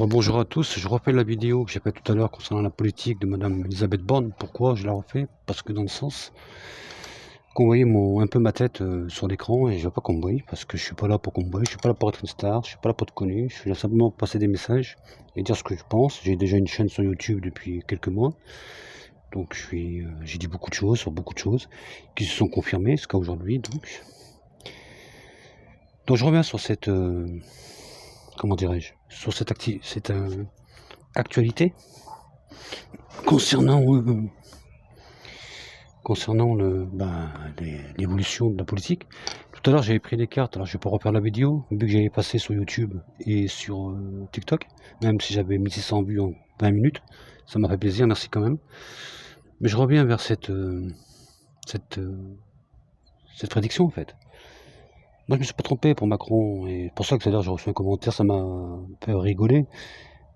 Bonjour à tous, je refais la vidéo que j'ai faite tout à l'heure concernant la politique de Madame Elisabeth Borne. Pourquoi je la refais? Parce que dans le sens qu'on voyait un peu ma tête sur l'écran et je veux pas qu'on me voie parce que je suis pas là pour qu'on me voie, je suis pas là pour être une star, je suis pas là pour être connu, je suis là simplement pour passer des messages et dire ce que je pense. J'ai déjà une chaîne sur YouTube depuis quelques mois, donc j'ai dit beaucoup de choses sur beaucoup de choses qui se sont confirmées, ce cas aujourd'hui donc je reviens sur cette comment dirais-je, sur cette actualité concernant l'évolution de la politique. Tout à l'heure, j'avais pris des cartes, alors je vais pas refaire la vidéo, vu que j'avais passé sur YouTube et sur TikTok, même si j'avais 1600 vues en 20 minutes, ça m'a fait plaisir, merci quand même. Mais je reviens vers cette, euh, cette prédiction en fait. Moi, je me suis pas trompé pour Macron, et pour ça que tout à l'heure j'ai reçu un commentaire, ça m'a fait rigoler.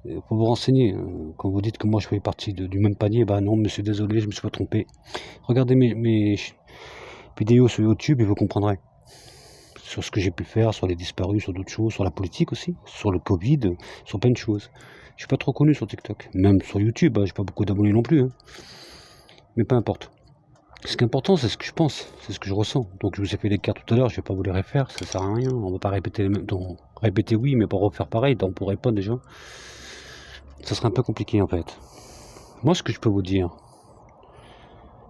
Il faut vous renseigner, quand vous dites que moi je fais partie du même panier, bah non, monsieur, désolé, je me suis pas trompé. Regardez mes vidéos sur YouTube et vous comprendrez. Sur ce que j'ai pu faire, sur les disparus, sur d'autres choses, sur la politique aussi, sur le Covid, sur plein de choses. Je suis pas trop connu sur TikTok, même sur YouTube, j'ai pas beaucoup d'abonnés non plus, mais peu importe. Ce qui est important, c'est ce que je pense, c'est ce que je ressens. Donc je vous ai fait les cartes tout à l'heure, je vais pas vous les refaire, ça sert à rien. On va pas répéter les mêmes. Donc, répéter oui, mais pas refaire pareil, donc on pourrait pas déjà. Ça serait un peu compliqué en fait. Moi, ce que je peux vous dire,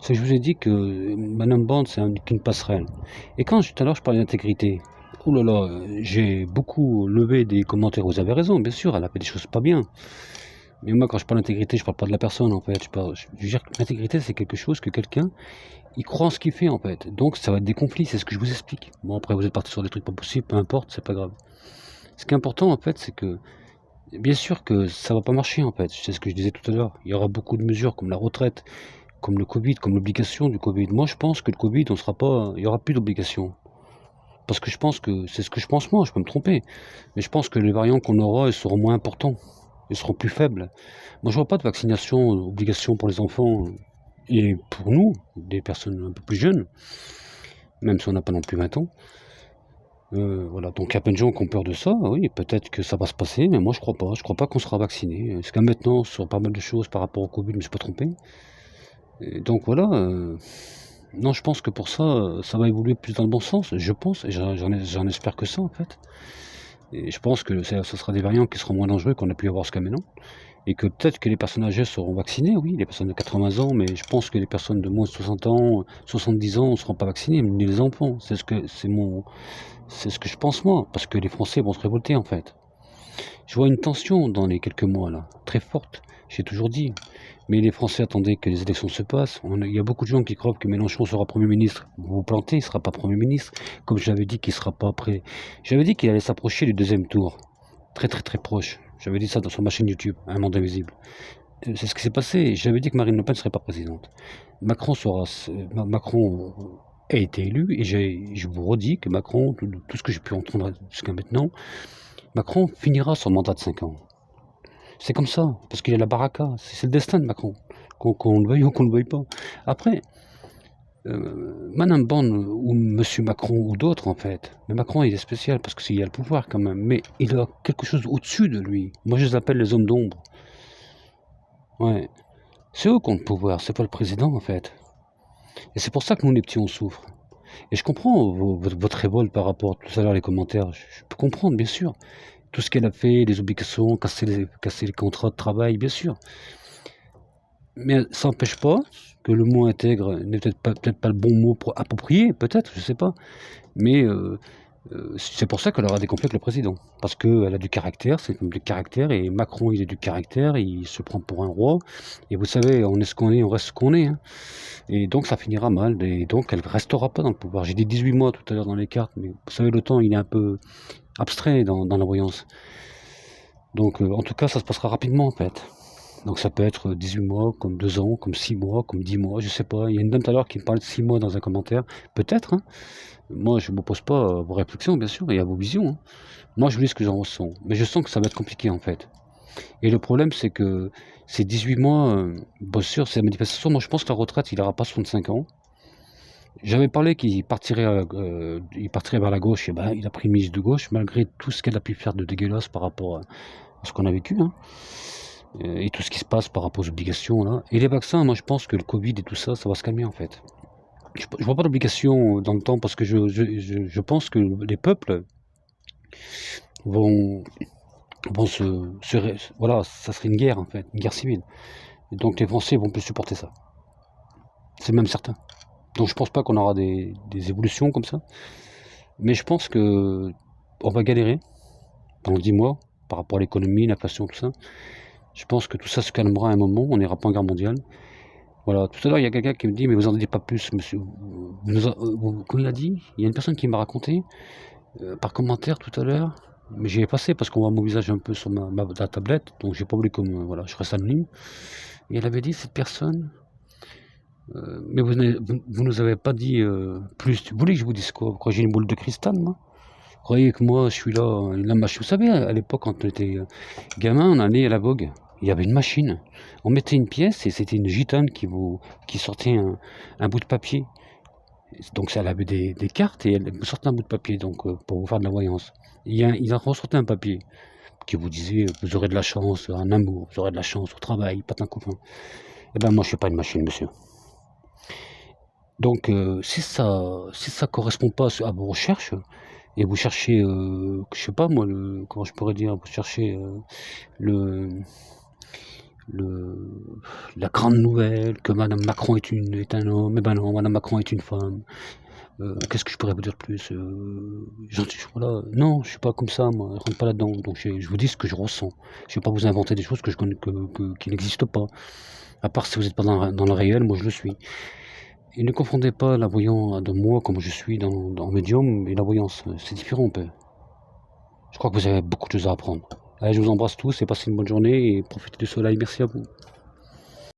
c'est que je vous ai dit que Madame Bond, c'est qu'une passerelle. Et quand tout à l'heure je parlais d'intégrité, oh là là, j'ai beaucoup levé des commentaires. Vous avez raison, bien sûr, elle a fait des choses pas bien. Mais moi, quand je parle d'intégrité, je parle pas de la personne en fait. Je veux dire que l'intégrité, c'est quelque chose que quelqu'un, il croit en ce qu'il fait en fait. Donc ça va être des conflits, c'est ce que je vous explique. Bon, après, vous êtes parti sur des trucs pas possibles, peu importe, c'est pas grave. Ce qui est important en fait, c'est que bien sûr que ça va pas marcher en fait. C'est ce que je disais tout à l'heure. Il y aura beaucoup de mesures comme la retraite, comme le Covid, comme l'obligation du Covid. Moi, je pense que le Covid, on sera pas, il y aura plus d'obligation. Parce que je pense que c'est ce que je pense moi, je peux me tromper. Mais je pense que les variants qu'on aura, ils seront moins importants. Ils seront plus faibles. Moi, je vois pas de vaccination, obligation pour les enfants et pour nous, des personnes un peu plus jeunes, même si on n'a pas non plus 20 ans. Voilà, donc il y a plein de gens qui ont peur de ça, oui, peut-être que ça va se passer, mais moi je crois pas qu'on sera vacciné. Parce que maintenant, sur pas mal de choses par rapport au Covid, je me suis pas trompé. Et donc voilà, non, je pense que pour ça, ça va évoluer plus dans le bon sens, je pense, et j'en espère que ça en fait. Et je pense que ça sera des variants qui seront moins dangereux qu'on a pu avoir jusqu'à maintenant. Et que peut-être que les personnes âgées seront vaccinées, oui, les personnes de 80 ans, mais je pense que les personnes de moins de 60 ans, 70 ans ne seront pas vaccinées, ni les enfants. C'est ce que je pense moi, parce que les Français vont se révolter en fait. Je vois une tension dans les quelques mois là, très forte, j'ai toujours dit. Mais les Français attendaient que les élections se passent. Il y a beaucoup de gens qui croient que Mélenchon sera Premier ministre. Vous vous plantez, il ne sera pas Premier ministre. Comme j'avais dit qu'il ne sera pas prêt. J'avais dit qu'il allait s'approcher du deuxième tour. Très très très proche. J'avais dit ça sur ma chaîne YouTube, Un Monde Invisible. C'est ce qui s'est passé. J'avais dit que Marine Le Pen ne serait pas présidente. Macron a été élu et je vous redis que Macron, tout ce que j'ai pu entendre jusqu'à maintenant, Macron finira son mandat de 5 ans. C'est comme ça, parce qu'il y a la baraka, c'est le destin de Macron, qu'on le veuille ou qu'on ne le veuille pas. Après, Madame Borne ou Monsieur Macron ou d'autres en fait, mais Macron il est spécial parce qu'il a le pouvoir quand même, mais il a quelque chose au-dessus de lui. Moi je les appelle les hommes d'ombre. Ouais, c'est eux qui ont le pouvoir, c'est pas le président en fait. Et c'est pour ça que nous les petits on souffre. Et je comprends votre révolte par rapport à tout à l'heure les commentaires, je peux comprendre bien sûr. Tout ce qu'elle a fait, les obligations, casser les contrats de travail, bien sûr. Mais ça n'empêche pas que le mot intègre n'est peut-être pas le bon mot pour approprier, peut-être, je sais pas. Mais c'est pour ça qu'elle aura des conflits avec le président. Parce qu'elle a du caractère, c'est comme du caractère, et Macron, il a du caractère, il se prend pour un roi. Et vous savez, on est ce qu'on est, on reste ce qu'on est. Et donc ça finira mal, et donc elle restera pas dans le pouvoir. J'ai dit 18 mois tout à l'heure dans les cartes, mais vous savez, le temps, il est un peu abstrait dans la voyance. Donc en tout cas, ça se passera rapidement en fait. Donc ça peut être 18 mois, comme 2 ans, comme 6 mois, comme 10 mois, je sais pas. Il y a une dame tout à l'heure qui me parlait de 6 mois dans un commentaire. Peut-être, Moi, je ne m'oppose pas à vos réflexions, bien sûr, et à vos visions. Moi, je vous dis ce que j'en ressens. Mais je sens que ça va être compliqué, en fait. Et le problème, c'est que ces 18 mois, bien sûr, c'est la manifestation. Moi, je pense que la retraite, il n'aura pas 65 ans. J'avais parlé qu'il partirait vers la gauche, et ben, il a pris une mise de gauche, malgré tout ce qu'elle a pu faire de dégueulasse par rapport ce qu'on a vécu, hein, et tout ce qui se passe par rapport aux obligations là. Et les vaccins, moi je pense que le Covid et tout ça, ça va se calmer en fait. Je vois pas d'obligation dans le temps parce que je pense que les peuples vont, voilà, ça serait une guerre en fait, une guerre civile. Et donc les Français vont plus supporter ça. C'est même certain. Donc je pense pas qu'on aura des évolutions comme ça. Mais je pense que on va galérer pendant 10 mois par rapport à l'économie, l'inflation, tout ça. Je pense que tout ça se calmera à un moment, on n'ira pas en guerre mondiale. Voilà, tout à l'heure, il y a quelqu'un qui me dit, mais vous en dites pas plus, monsieur. Comme il a dit, il y a une personne qui m'a raconté, par commentaire tout à l'heure, mais j'y ai passé parce qu'on voit mon visage un peu sur la tablette, donc j'ai pas voulu comme, voilà, je reste anonyme. Et elle avait dit, cette personne, mais vous nous avez pas dit plus. Vous voulez que je vous dise quoi? Vous croyez que j'ai une boule de cristal, moi? Vous croyez que moi, je suis là, la machine. Vous savez, à l'époque, quand on était gamin, on allait à la Vogue. Il y avait une machine. On mettait une pièce et c'était une gitane qui sortait un bout de papier. Donc ça, elle avait des cartes et elle sortait un bout de papier donc pour vous faire de la voyance. Il en ressortait un papier qui vous disait vous aurez de la chance en amour, vous aurez de la chance au travail, patin couffin. Eh ben moi je suis pas une machine, monsieur. Donc si ça correspond pas à vos recherches et vous cherchez, je sais pas moi, comment je pourrais dire, vous cherchez la grande nouvelle que Madame Macron est un homme, eh ben non, Madame Macron est une femme. Qu'est-ce que je pourrais vous dire de plus? Voilà. Non, je suis pas comme ça, moi, je rentre pas là-dedans. Donc je vous dis ce que je ressens. Je vais pas vous inventer des choses que je connais, qui n'existent pas. À part si vous n'êtes pas dans le réel, moi je le suis. Et ne confondez pas la voyance de moi, comme je suis dans médium, et la voyance. C'est différent un peu. Je crois que vous avez beaucoup de choses à apprendre. Allez, je vous embrasse tous et passez une bonne journée et profitez du soleil. Merci à vous.